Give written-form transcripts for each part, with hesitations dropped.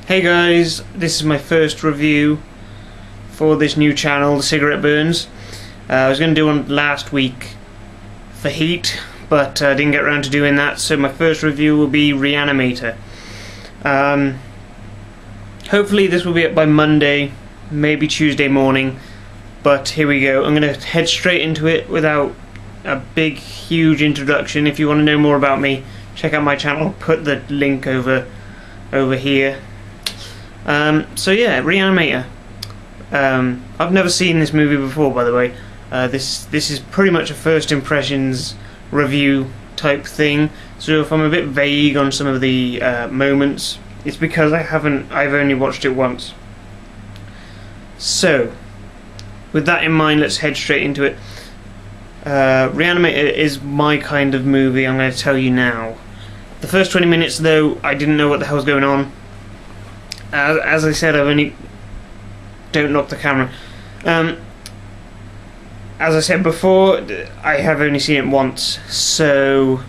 Hey guys, this is my first review for this new channel, The Cigarette Burns. I was going to do one last week for Heat, but I didn't get around to doing that, so my first review will be Re-Animator. Hopefully this will be up by Monday, maybe Tuesday morning, but here we go. I'm going to head straight into it without a big, huge introduction. If you want to know more about me, check out my channel. I'll put the link over here. So yeah, Re-Animator. I've never seen this movie before, by the way. This is pretty much a first impressions review type thing. So if I'm a bit vague on some of the moments, it's because I've only watched it once. So, with that in mind, let's head straight into it. Re-Animator is my kind of movie, I'm going to tell you now. The first 20 minutes, though, I didn't know what the hell was going on. As I said, don't knock the camera. As I said before, I have only seen it once, so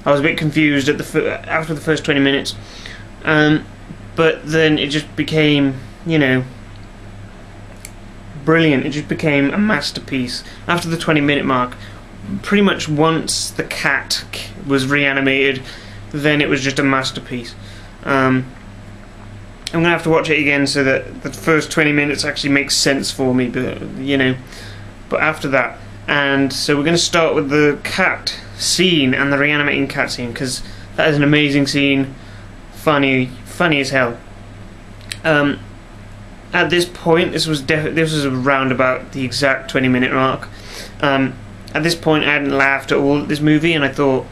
I was a bit confused at after the first 20 minutes. But then it just became, brilliant. It just became a masterpiece. After the 20-minute mark, pretty much once the cat was reanimated, then it was just a masterpiece. I'm gonna have to watch it again so that the first 20 minutes actually makes sense for me, but after that. And so we're gonna start with the cat scene and the reanimating cat scene, because that is an amazing scene, funny as hell. At this point, this was around about the exact 20-minute mark. At this point, I hadn't laughed at all at this movie, and I thought,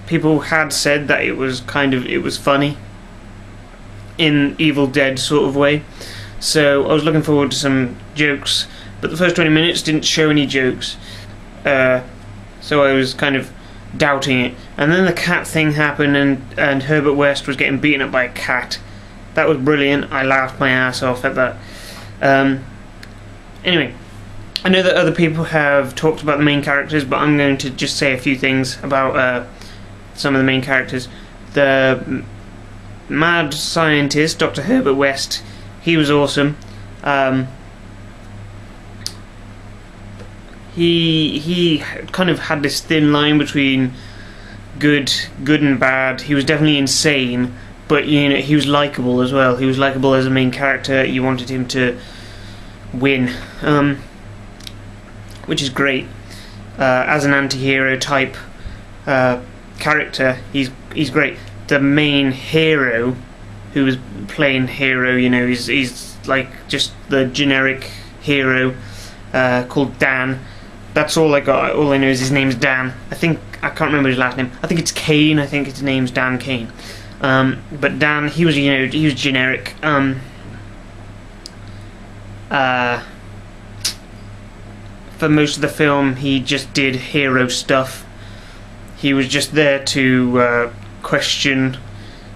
people had said that it was funny in Evil Dead sort of way, so I was looking forward to some jokes, but the first 20 minutes didn't show any jokes, so I was kind of doubting it. And then the cat thing happened, and Herbert West was getting beaten up by a cat. That was brilliant. I laughed my ass off at that. Anyway, I know that other people have talked about the main characters, but I'm going to just say a few things about some of the main characters. The mad scientist, Dr. Herbert West, he was awesome. He kind of had this thin line between good and bad. He was definitely insane, but he was likable as well. He was likable as a main character. You wanted him to win, which is great. As an anti-hero type character, he's great. The main hero, who was playing hero, he's like just the generic hero, called Dan. That's all I got. All I know is his name's Dan. I can't remember his last name. I think it's Kane. I think his name's Dan Kane. But Dan, he was generic. For most of the film, he just did hero stuff. He was just there to question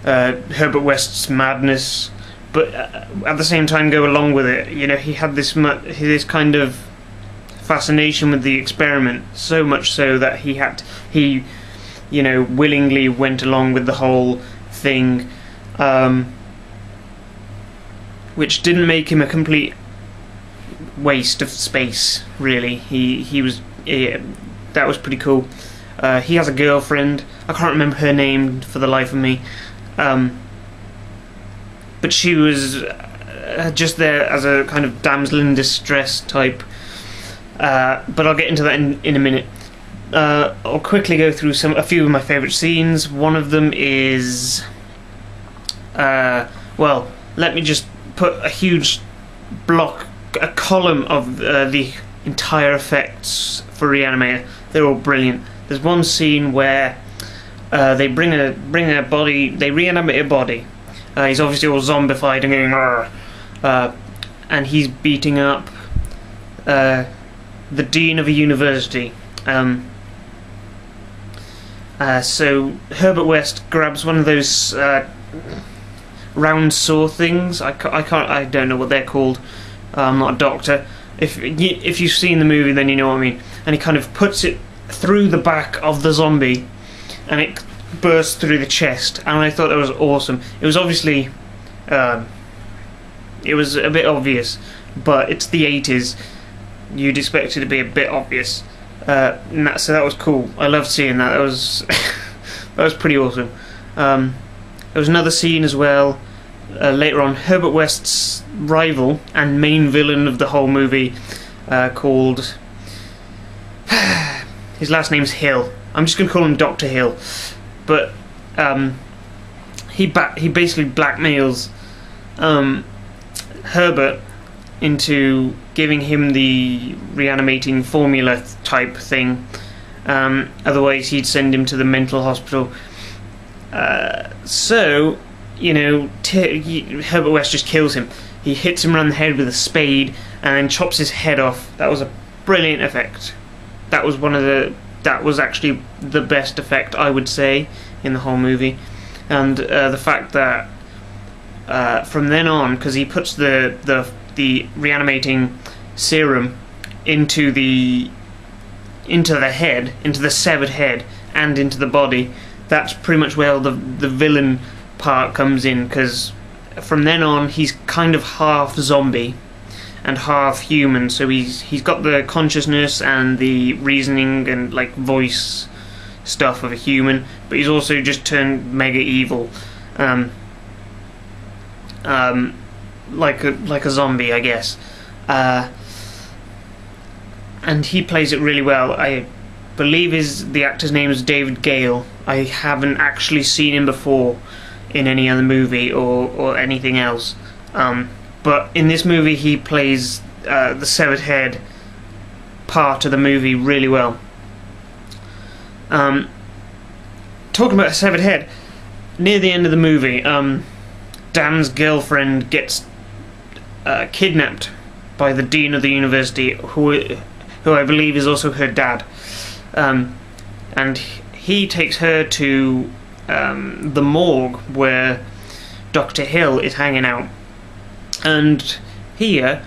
Herbert West's madness, but at the same time go along with it. He had this kind of fascination with the experiment, so much so that he willingly went along with the whole thing, which didn't make him a complete waste of space, really. That was pretty cool. He has a girlfriend. I can't remember her name for the life of me, but she was just there as a kind of damsel in distress type. But I'll get into that in a minute. I'll quickly go through a few of my favourite scenes. One of them is, well, let me just put a huge a column of the entire effects for Re-Animator. They're all brilliant. There's one scene where they bring a body, they reanimate a body. He's obviously all zombified and going, and he's beating up the dean of a university. So Herbert West grabs one of those round saw things. I don't know what they're called. I'm not a doctor. If you've seen the movie, then you know what I mean. And he kind of puts it through the back of the zombie, and it burst through the chest, and I thought that was awesome. It was obviously, it was a bit obvious, but it's the 80s. You'd expect it to be a bit obvious, so that was cool. I loved seeing that. That was that was pretty awesome. There was another scene as well later on. Herbert West's rival and main villain of the whole movie, called his last name's Hill. I'm just going to call him Dr. Hill, but he basically blackmails Herbert into giving him the reanimating formula type thing. Otherwise, he'd send him to the mental hospital. So, you know, Herbert West just kills him. He hits him around the head with a spade and then chops his head off. That was a brilliant effect. That was actually the best effect, I would say, in the whole movie. And the fact that from then on, because he puts the reanimating serum into the head, into the severed head, and into the body, that's pretty much where the villain part comes in, because from then on he's kind of half zombie and half human, so he's got the consciousness and the reasoning and like voice stuff of a human, but he's also just turned mega evil, like a zombie, I guess. And he plays it really well. I believe the actor's name is David Gale. I haven't actually seen him before in any other movie or anything else. But in this movie he plays the severed head part of the movie really well. Talking about a severed head, near the end of the movie, Dan's girlfriend gets kidnapped by the dean of the university, who I believe is also her dad, and he takes her to the morgue where Dr. Hill is hanging out, and here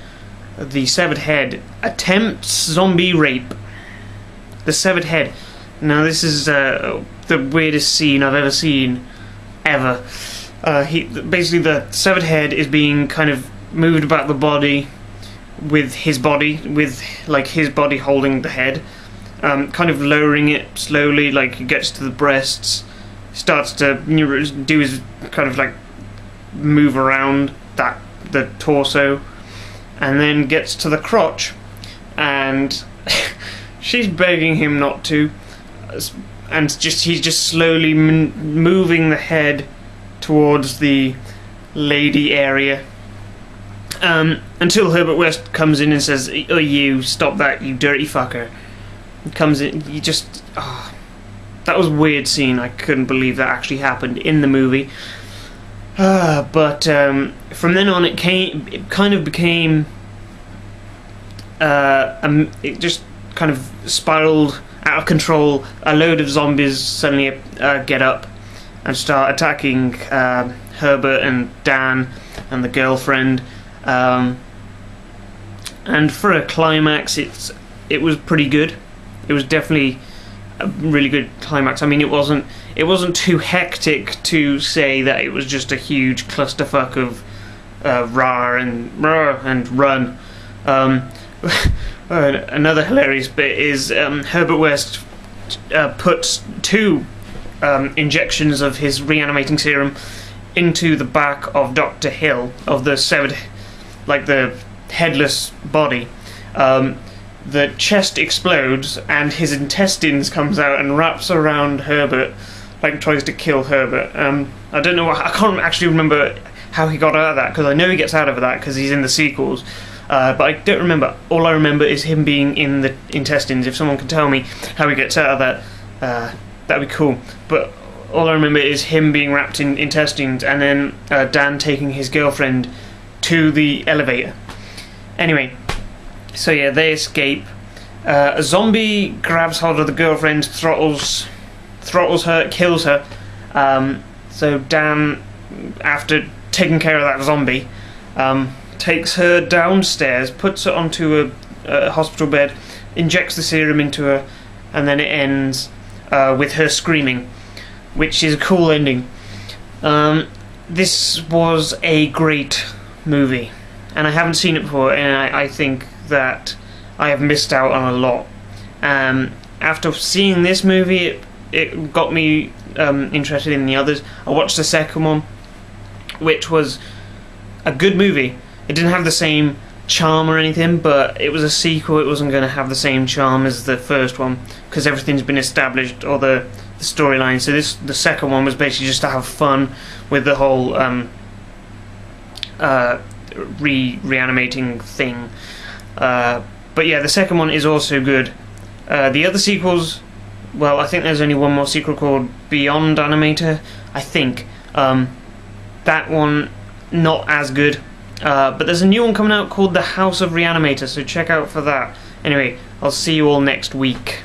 the severed head attempts zombie rape. The severed head. Now this is the weirdest scene I've ever seen, ever. Basically the severed head is being kind of moved about the body with his body holding the head, kind of lowering it slowly, like it gets to the breasts, starts to do his kind of like move around the torso, and then gets to the crotch, and she's begging him not to, and he's just slowly moving the head towards the lady area, until Herbert West comes in and says, "Oh, you stop that, you dirty fucker." He comes in, that was a weird scene. I couldn't believe that actually happened in the movie. But from then on, it kind of became, it just kind of spiraled out of control. A load of zombies suddenly get up and start attacking Herbert and Dan and the girlfriend. And for a climax, it was pretty good. It was definitely a really good climax. I mean, it wasn't too hectic to say that it was just a huge clusterfuck of rah and run. Another hilarious bit is Herbert West puts 2 injections of his reanimating serum into the back of Dr. Hill, of the severed, like the headless body. The chest explodes and his intestines comes out and wraps around Herbert, like tries to kill Herbert. I don't know I can't actually remember how he got out of that, because I know he gets out of that because he's in the sequels, but I don't remember. All I remember is him being in the intestines. If someone can tell me how he gets out of that, that'd be cool. But all I remember is him being wrapped in intestines, and then Dan taking his girlfriend to the elevator. Anyway, so yeah, they escape. A zombie grabs hold of the girlfriend, throttles her, kills her. So Dan, after taking care of that zombie, takes her downstairs, puts her onto a hospital bed, injects the serum into her, and then it ends with her screaming. which is a cool ending. This was a great movie, and I haven't seen it before, and I think that I have missed out on a lot. After seeing this movie, it got me interested in the others. I watched the second one, which was a good movie. It didn't have the same charm or anything, but it was a sequel. It wasn't going to have the same charm as the first one because everything's been established, or the storyline. So the second one was basically just to have fun with the whole reanimating thing. But yeah, the second one is also good. The other sequels, well, I think there's only one more sequel called Beyond Animator, I think. That one, not as good. But there's a new one coming out called The House of Re-Animator, so check out for that. Anyway, I'll see you all next week.